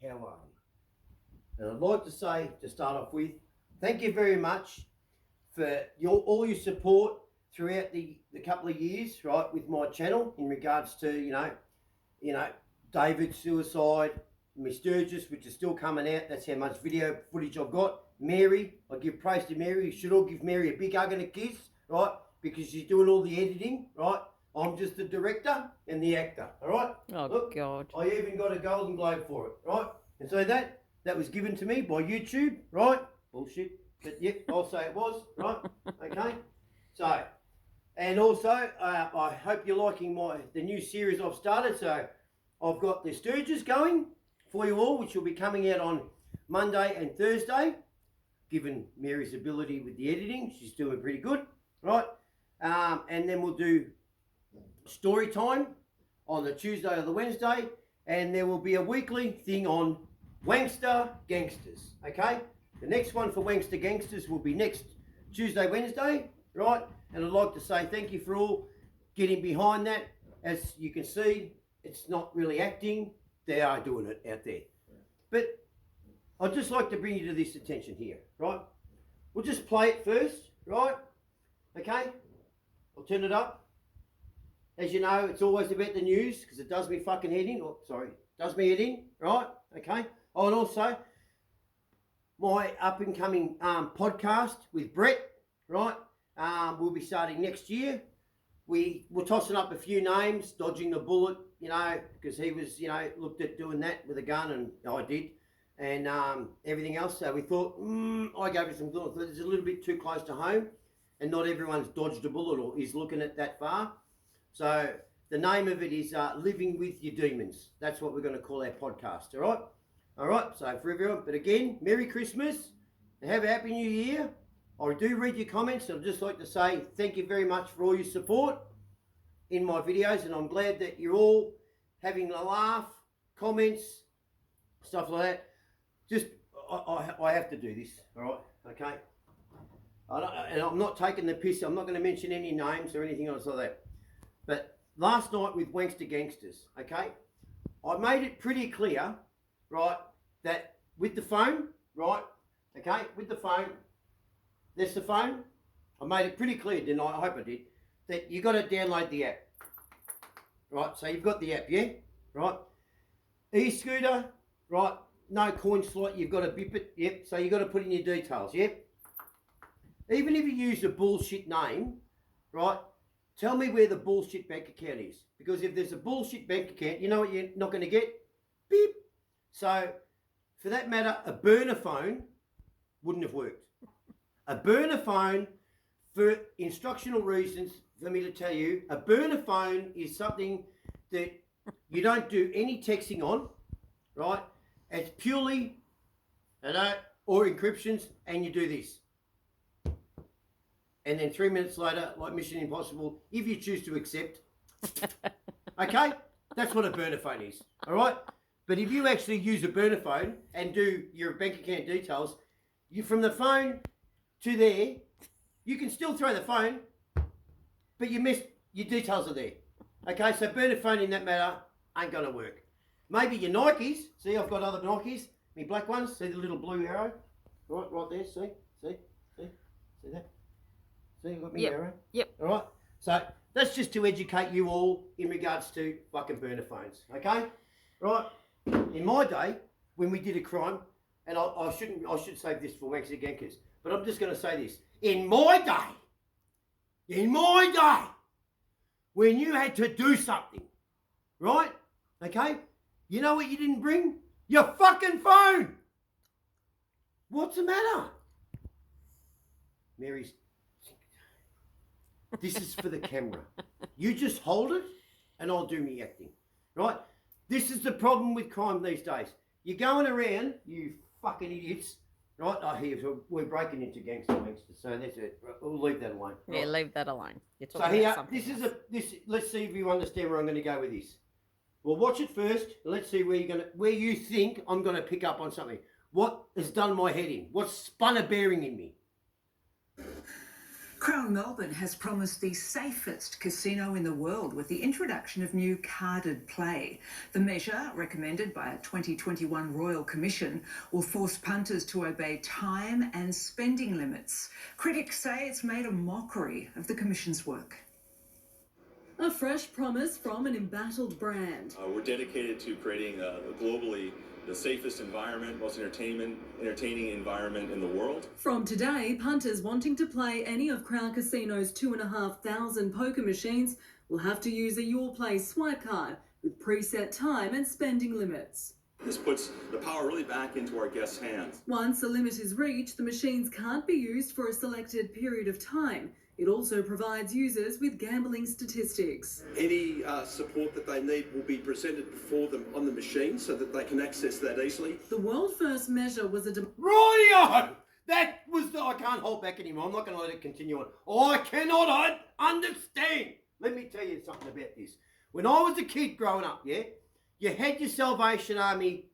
how are you? And I'd like to say, to start off with, thank you very much for all your support throughout the couple of years, right, with my channel in regards to, David's suicide, my Sturgis, which is still coming out. That's how much video footage I've got. Mary, I give praise to Mary. You should all give Mary a big hug and a kiss, right, because she's doing all the editing, right? I'm just the director and the actor, all right? Oh, Look, God. I even got a Golden Globe for it, right? And so that was given to me by YouTube, right? Bullshit. But yep, I'll say it was, right? Okay. So, and also, I hope you're liking the new series I've started. So, I've got the Sturgis going for you all, which will be coming out on Monday and Thursday. Given Mary's ability with the editing, she's doing pretty good, right? And then we'll do story time on the Tuesday or the Wednesday, and there will be a weekly thing on Wankster Gangsters, okay? The next one for Wankster Gangsters will be next Tuesday, Wednesday, right? And I'd like to say thank you for all getting behind that. As you can see, it's not really acting. They are doing it out there. But I'd just like to bring you to this attention here, right? We'll just play it first, right? Okay? I'll turn it up. As you know, it's always about the news because it does me fucking head in. Oh, sorry, does me head in, right? Okay. Oh, and also my up and coming podcast with Brett, right? We'll be starting next year. We're tossing up a few names, dodging the bullet, because he was, looked at doing that with a gun, and I did, and everything else. So we thought, I gave it some thought. It's a little bit too close to home, and not everyone's dodged a bullet or is looking at that far. So the name of it is Living With Your Demons. That's what we're going to call our podcast, all right? All right, so for everyone, but again, Merry Christmas and have a Happy New Year. I do read your comments. I'd just like to say thank you very much for all your support in my videos, and I'm glad that you're all having a laugh, comments, stuff like that. Just, I have to do this, all right? Okay? And I'm not taking the piss. I'm not going to mention any names or anything else like that. But last night with Wankster Gangsters, okay, I made it pretty clear, right, that with the phone, right, okay, with the phone, there's the phone. I made it pretty clear, didn't I? I hope I did, that you got to download the app, right? So you've got the app, yeah, right? E-scooter, right? No coin slot. You've got to bip it, yep. So you got to put in your details, yep. Even if you use a bullshit name, right? Tell me where the bullshit bank account is. Because if there's a bullshit bank account, you know what you're not going to get? Beep. So, for that matter, a burner phone wouldn't have worked. A burner phone, for instructional reasons, for me to tell you, a burner phone is something that you don't do any texting on, right? It's purely, or encryptions, and you do this. And then 3 minutes later, like Mission Impossible, if you choose to accept, okay? That's what a burner phone is, all right? But if you actually use a burner phone and do your bank account details, you from the phone to there, you can still throw the phone, but your details are there. Okay, so burner phone in that matter ain't gonna work. Maybe your Nikes, see I've got other Nikes, my black ones, see the little blue arrow? Right there, see that? See, you got me arrow? Yep. All right. So that's just to educate you all in regards to fucking burner phones. Okay. Right. In my day, when we did a crime, and I should save this for Wankster Gangsters, but I'm just going to say this. In my day, when you had to do something, right? Okay. You know what you didn't bring? Your fucking phone. What's the matter? Mary's. This is for the camera. You just hold it and I'll do me acting. Right? This is the problem with crime these days. You're going around, you fucking idiots. Right? I hear we're breaking into gangsters, so that's it. We'll leave that alone. Right? Yeah, leave that alone. You're So talking here, about something else. let's see if you understand where I'm going to go with this. Well, watch it first. Let's see where you think I'm going to pick up on something. What has done my head in? What's spun a bearing in me? Crown Melbourne has promised the safest casino in the world with the introduction of new carded play. The measure, recommended by a 2021 Royal Commission, will force punters to obey time and spending limits. Critics say it's made a mockery of the Commission's work. A fresh promise from an embattled brand. We're dedicated to creating globally the safest environment, most entertaining environment in the world. From today, punters wanting to play any of Crown Casino's 2,500 poker machines will have to use a Your Play swipe card with preset time and spending limits. This puts the power really back into our guests' hands. Once a limit is reached, the machines can't be used for a selected period of time. It also provides users with gambling statistics. Any support that they need will be presented before them on the machine so that they can access that easily. The world first measure was a... Rightio! That was I can't hold back anymore. I'm not going to let it continue on. I cannot understand. Let me tell you something about this. When I was a kid growing up, yeah, you had your Salvation Army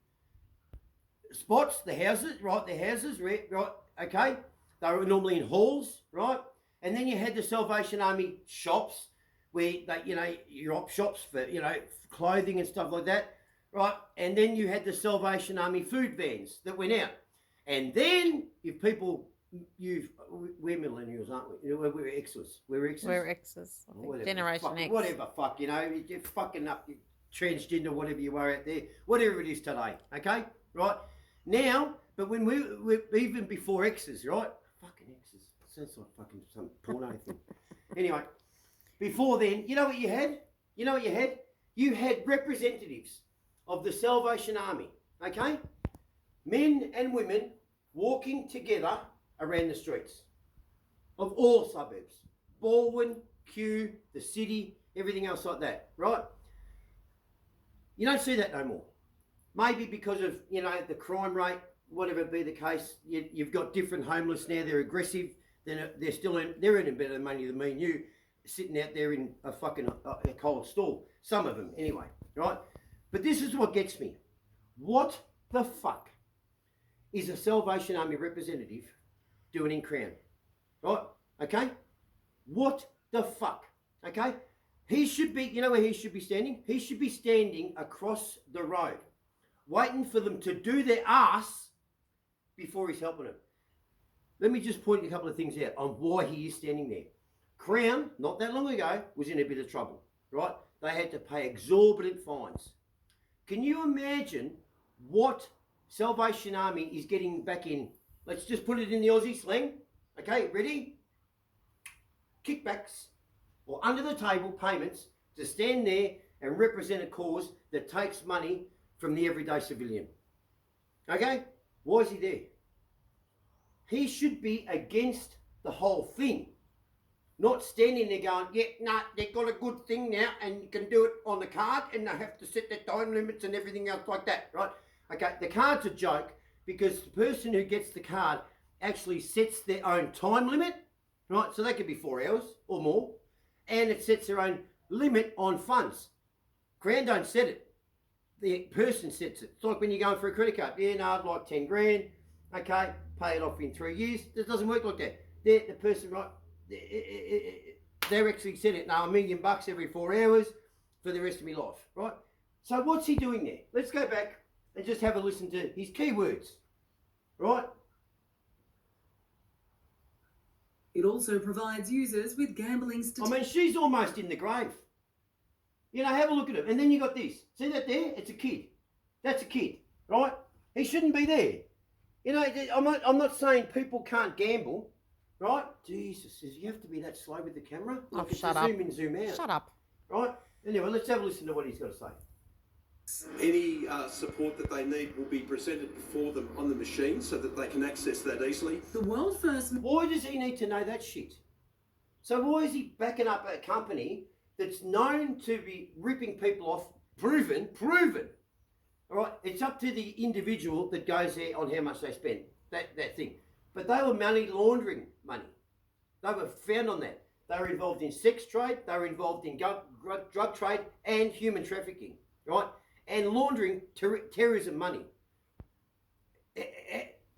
spots, the houses, right, right, okay? They were normally in halls, right? And then you had the Salvation Army shops where they, your op shops for, clothing and stuff like that, right? And then you had the Salvation Army food vans that went out. And then if people, we're millennials, aren't we? We're Xers. We're Xers. We're Xers. Generation X. Whatever, you're fucking up, you transgender, whatever you are out there, whatever it is today, okay? Right? Now, but when we're even before Xers, right? Fucking Xers. Sounds like fucking some porno thing. Anyway, before then, you know what you had? You had representatives of the Salvation Army, okay? Men and women walking together around the streets of all suburbs. Baldwin, Kew, the city, everything else like that, right? You don't see that no more. Maybe because of, the crime rate, whatever be the case. You've got different homeless now. They're aggressive. They're earning better money than me and you, sitting out there in a fucking a cold stall. Some of them, anyway, right? But this is what gets me. What the fuck is a Salvation Army representative doing in Crown? Right? Okay? What the fuck? Okay? He should be, where he should be standing? He should be standing across the road, waiting for them to do their ass before he's helping them. Let me just point a couple of things out on why he is standing there. Crown, not that long ago, was in a bit of trouble, right? They had to pay exorbitant fines. Can you imagine what Salvation Army is getting back in? Let's just put it in the Aussie slang. Okay, ready? Kickbacks or under the table payments to stand there and represent a cause that takes money from the everyday civilian. Okay? Why is he there? He should be against the whole thing. Not standing there going, they've got a good thing now and you can do it on the card and they have to set their time limits and everything else like that, right? Okay, the card's a joke because the person who gets the card actually sets their own time limit, right? So that could be 4 hours or more. And it sets their own limit on funds. Crown don't set it. The person sets it. It's like when you're going for a credit card. Yeah, no, I'd like 10 grand. Okay, pay it off in 3 years. It doesn't work like that. The person, right, they're actually set it now $1 million every 4 hours for the rest of my life, right? So what's he doing there? Let's go back and just have a listen to his keywords, right? It also provides users with gambling statistics. I mean, she's almost in the grave. Have a look at it. And then you got this. See that there? It's a kid. That's a kid, right? He shouldn't be there. I'm not saying people can't gamble, right? Jesus, you have to be that slow with the camera? Oh, It's shut a up. zoom in, zoom out. Shut up. Right? Anyway, let's have a listen to what he's got to say. Any support that they need will be presented before them on the machine so that they can access that easily. The world first... Why does he need to know that shit? So why is he backing up a company that's known to be ripping people off? Proven. All right, it's up to the individual that goes there on how much they spend, that thing. But they were money laundering money. They were found on that. They were involved in sex trade, they were involved in drug trade and human trafficking, right? And laundering terrorism money.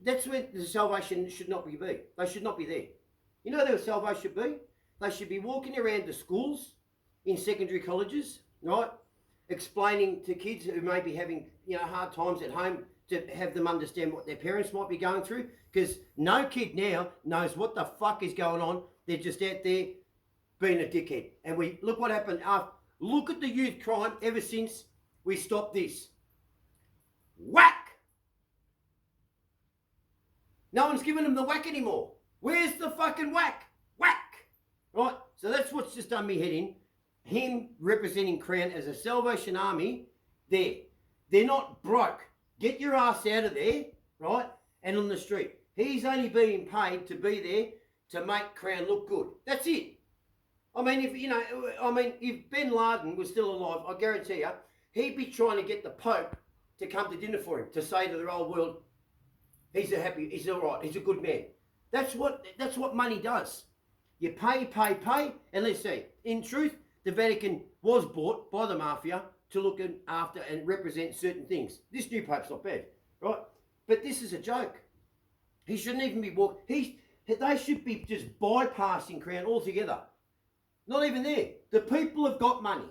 That's where the Salvation should not be. They should not be there. You know where Salvo should be? They should be walking around the schools in secondary colleges, right? Explaining to kids who may be having, hard times at home to have them understand what their parents might be going through. Because no kid now knows what the fuck is going on. They're just out there being a dickhead. And look what happened after. Look at the youth crime ever since we stopped this. Whack! No one's giving them the whack anymore. Where's the fucking whack? Whack! Right? So that's what's just done me head in. Him representing Crown as a Salvation Army there. They're not broke. Get your ass out of there, right? And on the street. He's only being paid to be there to make Crown look good. That's it. I mean, if Bin Laden was still alive, I guarantee you, he'd be trying to get the Pope to come to dinner for him, to say to the whole world, he's all right, he's a good man. That's what money does. You pay, and let's see. In truth, the Vatican was bought by the mafia to look after and represent certain things. This new Pope's not bad, right? But this is a joke. He shouldn't even be walking. They should be just bypassing Crown altogether. Not even there. The people have got money,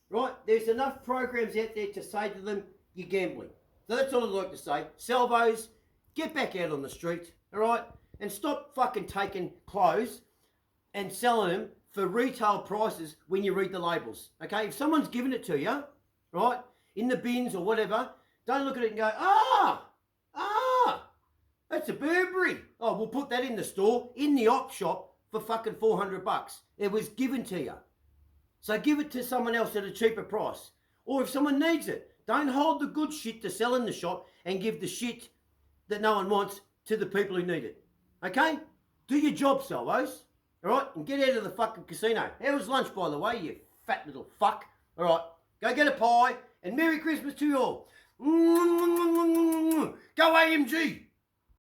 right? There's enough programs out there to say to them, you're gambling. So that's all I'd like to say. Salvos, get back out on the street, all right? And stop fucking taking clothes and selling them for retail prices when you read the labels, okay? If someone's giving it to you, right, in the bins or whatever, don't look at it and go, that's a Burberry. Oh, we'll put that in the store, in the op shop for fucking $400. It was given to you. So give it to someone else at a cheaper price. Or if someone needs it, don't hold the good shit to sell in the shop and give the shit that no one wants to the people who need it. Okay? Do your job, Salvos. All right? And get out of the fucking casino. How was lunch, by the way, you fat little fuck? All right? Go get a pie and Merry Christmas to you all. Go AMG.